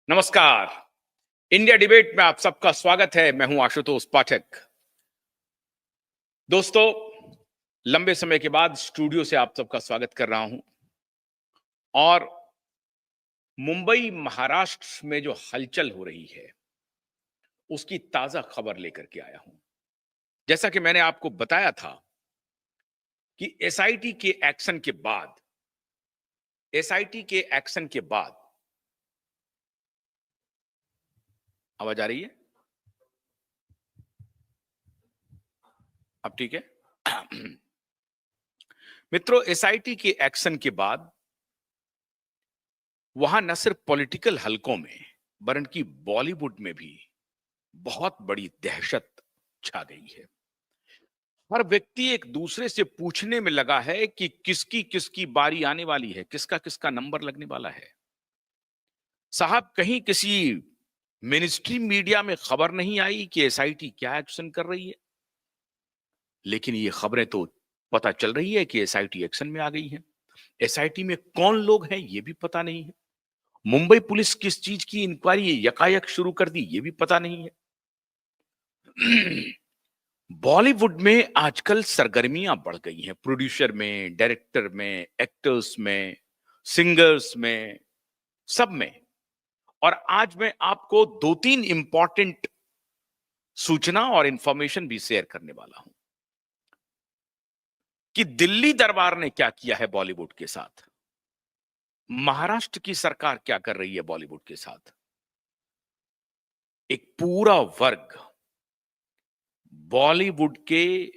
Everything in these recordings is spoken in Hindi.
नमस्कार। इंडिया डिबेट में आप सबका स्वागत है। मैं हूं आशुतोष पाठक। दोस्तों, लंबे समय के बाद स्टूडियो से आप सबका स्वागत कर रहा हूं और मुंबई महाराष्ट्र में जो हलचल हो रही है उसकी ताजा खबर लेकर के आया हूं। जैसा कि मैंने आपको बताया था कि एसआईटी के एक्शन के बाद आवाज आ रही है? अब ठीक है? मित्रों, एसआईटी के एक्शन के बाद वहां न सिर्फ पॉलिटिकल हलकों में वरन की बॉलीवुड में भी बहुत बड़ी दहशत छा गई है। हर व्यक्ति एक दूसरे से पूछने में लगा है कि किसकी किसकी बारी आने वाली है, किसका किसका नंबर लगने वाला है। साहब, कहीं किसी मिनिस्ट्री मीडिया में खबर नहीं आई कि एसआईटी क्या एक्शन कर रही है, लेकिन ये खबरें तो पता चल रही है कि एसआईटी एक्शन में आ गई है। एसआईटी में कौन लोग हैं ये भी पता नहीं है। मुंबई पुलिस किस चीज की इंक्वायरी यकायक शुरू कर दी ये भी पता नहीं है। बॉलीवुड में आजकल सरगर्मियां बढ़ गई हैं, प्रोड्यूसर में, डायरेक्टर में, एक्टर्स में, सिंगर्स में, सब में। और आज मैं आपको दो तीन इंपॉर्टेंट सूचना और इंफॉर्मेशन भी शेयर करने वाला हूं कि दिल्ली दरबार ने क्या किया है बॉलीवुड के साथ, महाराष्ट्र की सरकार क्या कर रही है बॉलीवुड के साथ। एक पूरा वर्ग बॉलीवुड के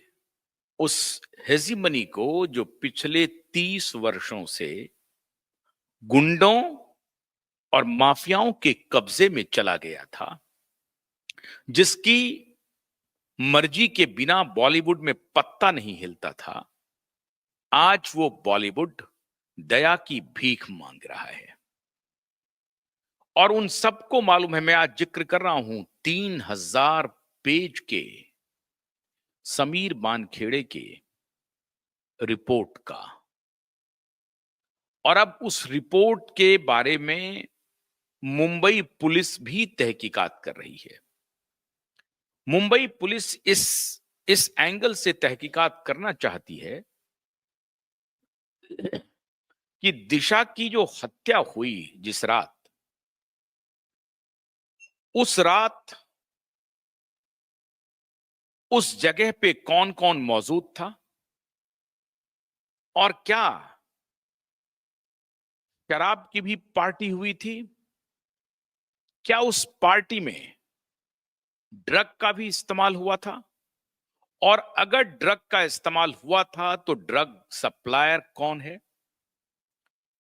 उस हेजिमनी को जो पिछले 30 वर्षों से गुंडों और माफियाओं के कब्जे में चला गया था, जिसकी मर्जी के बिना बॉलीवुड में पत्ता नहीं हिलता था, आज वो बॉलीवुड दया की भीख मांग रहा है। और उन सबको मालूम है, मैं आज जिक्र कर रहा हूं 3000 पेज के समीर बानखेड़े के रिपोर्ट का। और अब उस रिपोर्ट के बारे में मुंबई पुलिस भी तहकीकात कर रही है। मुंबई पुलिस इस एंगल से तहकीकात करना चाहती है कि दिशा की जो हत्या हुई जिस रात, उस रात उस जगह पे कौन कौन मौजूद था और क्या शराब की भी पार्टी हुई थी, क्या उस पार्टी में ड्रग का भी इस्तेमाल हुआ था, और अगर ड्रग का इस्तेमाल हुआ था तो ड्रग सप्लायर कौन है।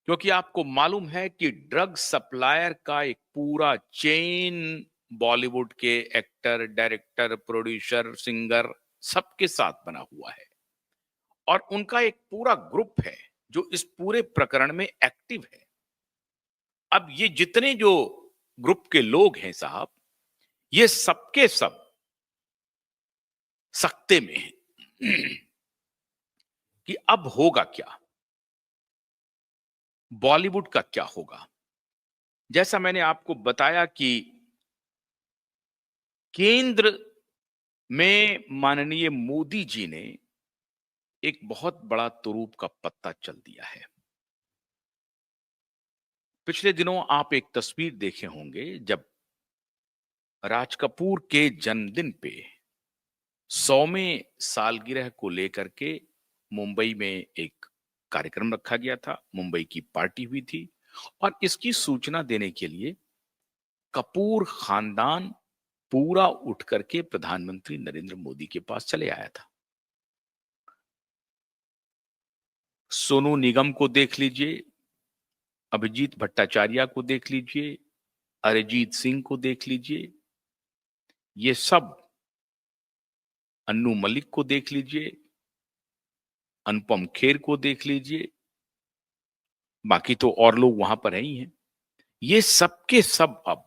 क्योंकि आपको मालूम है कि ड्रग सप्लायर का एक पूरा चेन बॉलीवुड के एक्टर, डायरेक्टर, प्रोड्यूसर, सिंगर सबके साथ बना हुआ है और उनका एक पूरा ग्रुप है जो इस पूरे प्रकरण में एक्टिव है। अब ये जितने जो ग्रुप के लोग हैं साहब, ये सबके सब सकते में हैं कि अब होगा क्या, बॉलीवुड का क्या होगा। जैसा मैंने आपको बताया कि केंद्र में माननीय मोदी जी ने एक बहुत बड़ा तुरूप का पत्ता चल दिया है। पिछले दिनों आप एक तस्वीर देखे होंगे जब राज कपूर के जन्मदिन पे 100वें सालगिरह को लेकर के मुंबई में एक कार्यक्रम रखा गया था, मुंबई की पार्टी हुई थी और इसकी सूचना देने के लिए कपूर खानदान पूरा उठ करके प्रधानमंत्री नरेंद्र मोदी के पास चले आया था। सोनू निगम को देख लीजिए, अभिजीत भट्टाचार्य को देख लीजिए, अरिजीत सिंह को देख लीजिए, ये सब, अन्नू मलिक को देख लीजिए, अनुपम खेर को देख लीजिए, बाकी तो और लोग वहां पर ही हैं। ये सब के सब अब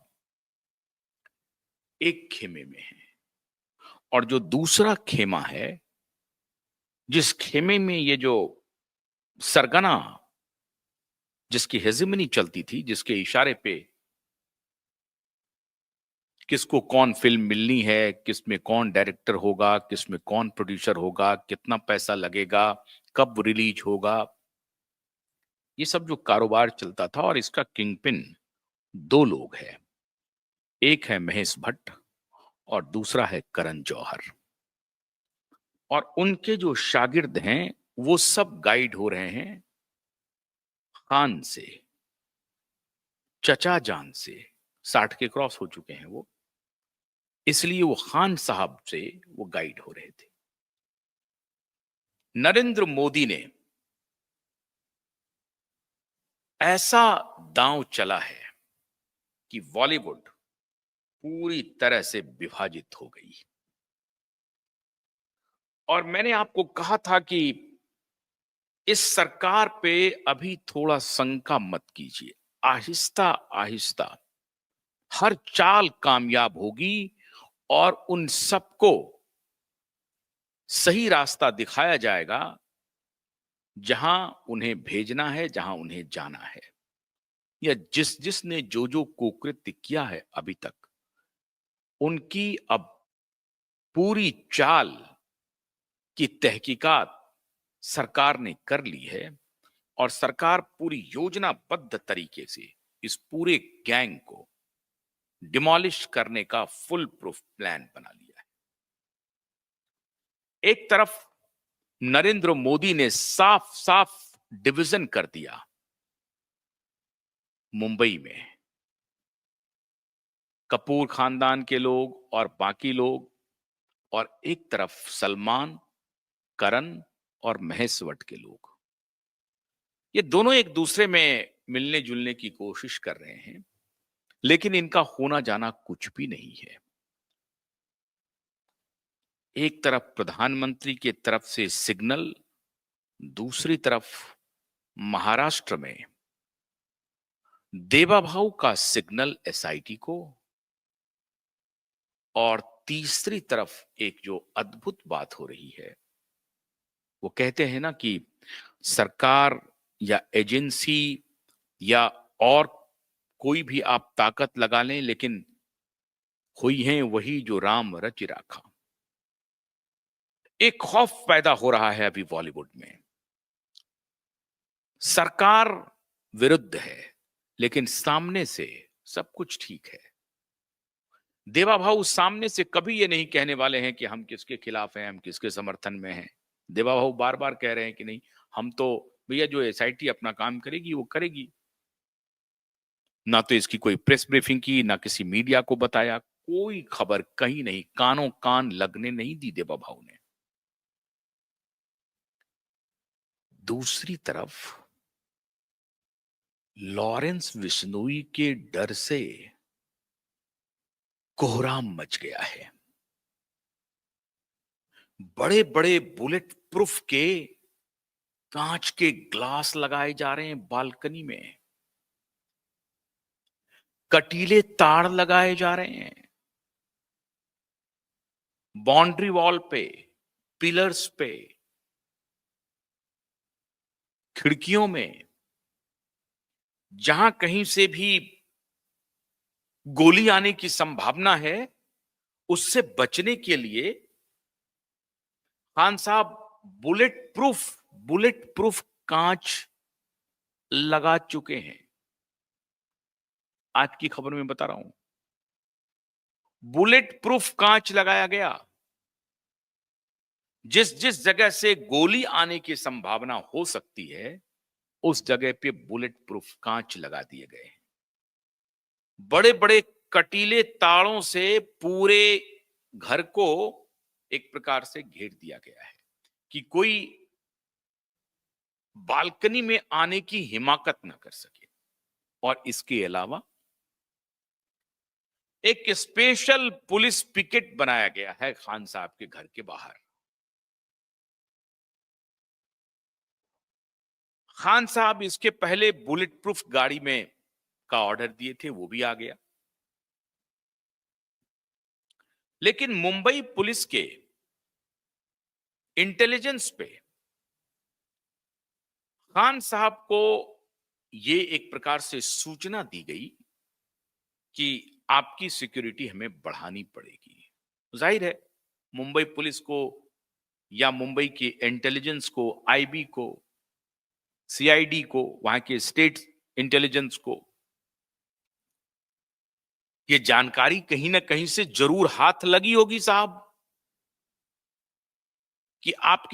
एक खेमे में हैं। और जो दूसरा खेमा है, जिस खेमे में ये जो सरगना, जिसकी हेजिमनी चलती थी, जिसके इशारे पे किसको कौन फिल्म मिलनी है, किसमें कौन डायरेक्टर होगा, किसमें कौन प्रोड्यूसर होगा, कितना पैसा लगेगा, कब रिलीज होगा, ये सब जो कारोबार चलता था। और इसका किंगपिन दो लोग हैं, एक है महेश भट्ट और दूसरा है करण जौहर। और उनके जो शागिर्द हैं वो सब गाइड हो रहे हैं खान से, चचा जान से। 60 के क्रॉस हो चुके हैं वो, इसलिए वो खान साहब से वो गाइड हो रहे थे। नरेंद्र मोदी ने ऐसा दांव चला है कि बॉलीवुड पूरी तरह से विभाजित हो गई। और मैंने आपको कहा था कि इस सरकार पे अभी थोड़ा शंका मत कीजिए, आहिस्ता आहिस्ता हर चाल कामयाब होगी और उन सबको सही रास्ता दिखाया जाएगा जहां उन्हें भेजना है, जहां उन्हें जाना है। या जिसने जो कुकृत्य किया है अभी तक, उनकी अब पूरी चाल की तहकीकात सरकार ने कर ली है और सरकार पूरी योजनाबद्ध तरीके से इस पूरे गैंग को डिमोलिश करने का फुल प्रूफ प्लान बना लिया है। एक तरफ नरेंद्र मोदी ने साफ साफ डिवीजन कर दिया मुंबई में, कपूर खानदान के लोग और बाकी लोग, और एक तरफ सलमान, करण और महेश भट्ट के लोग। ये दोनों एक दूसरे में मिलने जुलने की कोशिश कर रहे हैं, लेकिन इनका होना जाना कुछ भी नहीं है। एक तरफ प्रधानमंत्री की तरफ से सिग्नल, दूसरी तरफ महाराष्ट्र में देवाभाऊ का सिग्नल एसआईटी को, और तीसरी तरफ एक जो अद्भुत बात हो रही है, वो कहते हैं ना कि सरकार या एजेंसी या और कोई भी आप ताकत लगा लें, लेकिन हुई है वही जो राम रचि राखा। एक खौफ पैदा हो रहा है अभी बॉलीवुड में। सरकार विरुद्ध है, लेकिन सामने से सब कुछ ठीक है। देवा भाऊ सामने से कभी ये नहीं कहने वाले हैं कि हम किसके खिलाफ हैं, हम किसके समर्थन में हैं। देवा भाऊ बार बार कह रहे हैं कि नहीं, हम तो भैया जो एसआईटी अपना काम करेगी वो करेगी। ना तो इसकी कोई प्रेस ब्रीफिंग की, ना किसी मीडिया को बताया, कोई खबर कहीं नहीं, कानों कान लगने नहीं दी देवा भाऊ ने। दूसरी तरफ लॉरेंस बिश्नोई के डर से कोहराम मच गया है। बड़े बड़े बुलेट प्रूफ के कांच के ग्लास लगाए जा रहे हैं बालकनी में, कटीले तार लगाए जा रहे हैं बाउंड्री वॉल पे, पिलर्स पे, खिड़कियों में। जहां कहीं से भी गोली आने की संभावना है, उससे बचने के लिए खान साहब बुलेट प्रूफ कांच लगा चुके हैं। आज की खबर में बता रहा हूं, बुलेट प्रूफ कांच लगाया गया। जिस जिस जगह से गोली आने की संभावना हो सकती है, उस जगह पे बुलेट प्रूफ कांच लगा दिए गए। बड़े बड़े कटीले तारों से पूरे घर को एक प्रकार से घेर दिया गया है कि कोई बालकनी में आने की हिमाकत ना कर सके। और इसके अलावा एक स्पेशल पुलिस पिकेट बनाया गया है खान साहब के घर के बाहर। खान साहब इसके पहले बुलेट प्रूफ गाड़ी में का ऑर्डर दिए थे, वो भी आ गया। लेकिन मुंबई पुलिस के इंटेलिजेंस पे खान साहब को ये एक प्रकार से सूचना दी गई कि आपकी सिक्योरिटी हमें बढ़ानी पड़ेगी। जाहिर है मुंबई पुलिस को या मुंबई के इंटेलिजेंस को, आईबी को, सीआईडी को, वहां के स्टेट इंटेलिजेंस को ये जानकारी कहीं ना कहीं से जरूर हाथ लगी होगी साहब कि आपके